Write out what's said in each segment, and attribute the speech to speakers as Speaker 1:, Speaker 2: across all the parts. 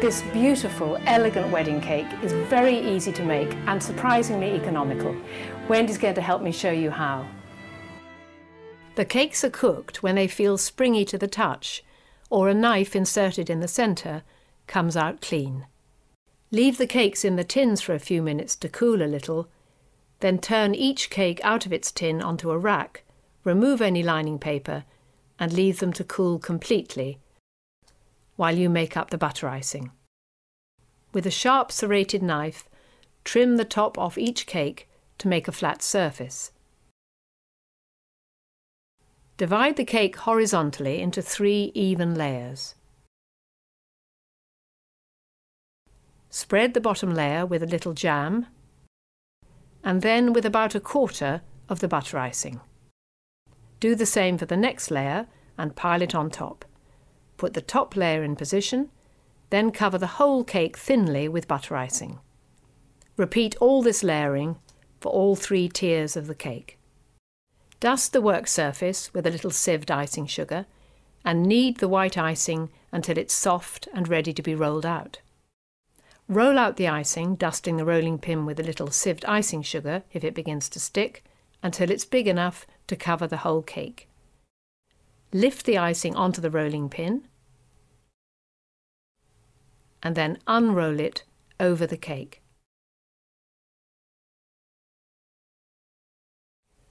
Speaker 1: This beautiful, elegant wedding cake is very easy to make and surprisingly economical. Wendy's going to help me show you how. The cakes are cooked when they feel springy to the touch, or a knife inserted in the centre comes out clean. Leave the cakes in the tins for a few minutes to cool a little, then turn each cake out of its tin onto a rack, remove any lining paper and leave them to cool completely while you make up the butter icing. With a sharp serrated knife, trim the top off each cake to make a flat surface. Divide the cake horizontally into 3 even layers. Spread the bottom layer with a little jam, and then with about 1/4 of the butter icing. Do the same for the next layer and pile it on top. Put the top layer in position, then cover the whole cake thinly with butter icing. Repeat all this layering for all 3 tiers of the cake. Dust the work surface with a little sieved icing sugar and knead the white icing until it's soft and ready to be rolled out. Roll out the icing, dusting the rolling pin with a little sieved icing sugar if it begins to stick, until it's big enough to cover the whole cake. Lift the icing onto the rolling pin and then unroll it over the cake.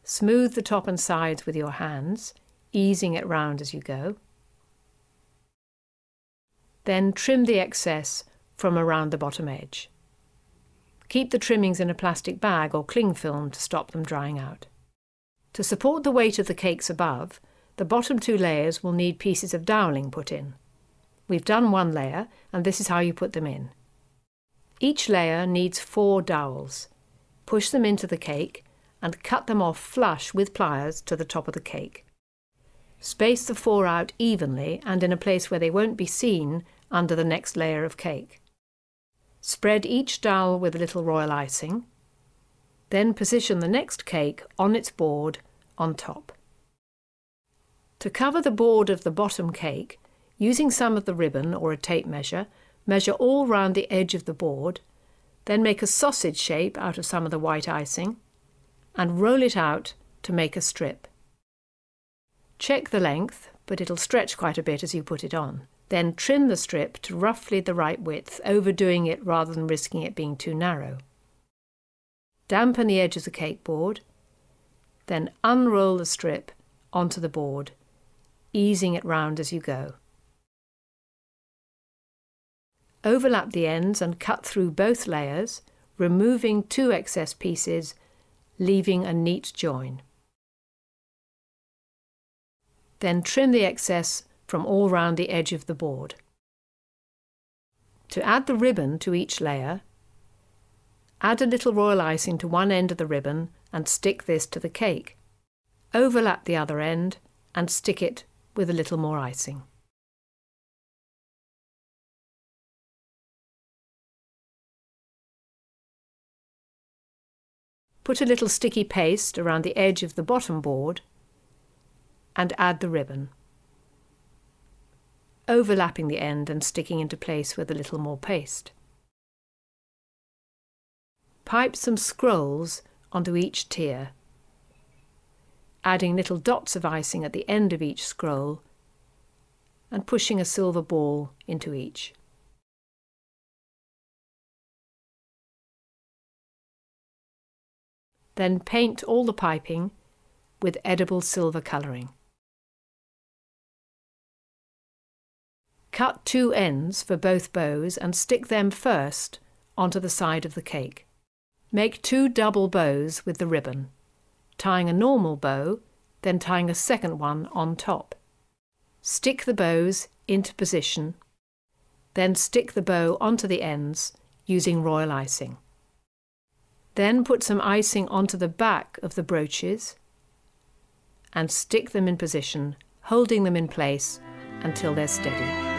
Speaker 1: Smooth the top and sides with your hands, easing it round as you go. Then trim the excess from around the bottom edge. Keep the trimmings in a plastic bag or cling film to stop them drying out. To support the weight of the cakes above, the bottom 2 layers will need pieces of doweling put in. We've done 1 layer, and this is how you put them in. Each layer needs 4 dowels. Push them into the cake and cut them off flush with pliers to the top of the cake. Space the 4 out evenly and in a place where they won't be seen under the next layer of cake. Spread each dowel with a little royal icing, then position the next cake on its board on top. To cover the board of the bottom cake, using some of the ribbon or a tape measure, measure all round the edge of the board, then make a sausage shape out of some of the white icing and roll it out to make a strip. Check the length, but it'll stretch quite a bit as you put it on. Then trim the strip to roughly the right width, overdoing it rather than risking it being too narrow. Dampen the edge of the cake board, then unroll the strip onto the board, easing it round as you go. Overlap the ends and cut through both layers, removing 2 excess pieces, leaving a neat join. Then trim the excess from all round the edge of the board. To add the ribbon to each layer, add a little royal icing to one end of the ribbon and stick this to the cake. Overlap the other end and stick it with a little more icing. Put a little sticky paste around the edge of the bottom board and add the ribbon, overlapping the end and sticking into place with a little more paste. Pipe some scrolls onto each tier, adding little dots of icing at the end of each scroll and pushing a silver ball into each. Then paint all the piping with edible silver colouring. Cut 2 ends for both bows and stick them first onto the side of the cake. Make 2 double bows with the ribbon, tying a normal bow, then tying a second one on top. Stick the bows into position, then stick the bow onto the ends using royal icing. Then put some icing onto the back of the brooches and stick them in position, holding them in place until they're steady.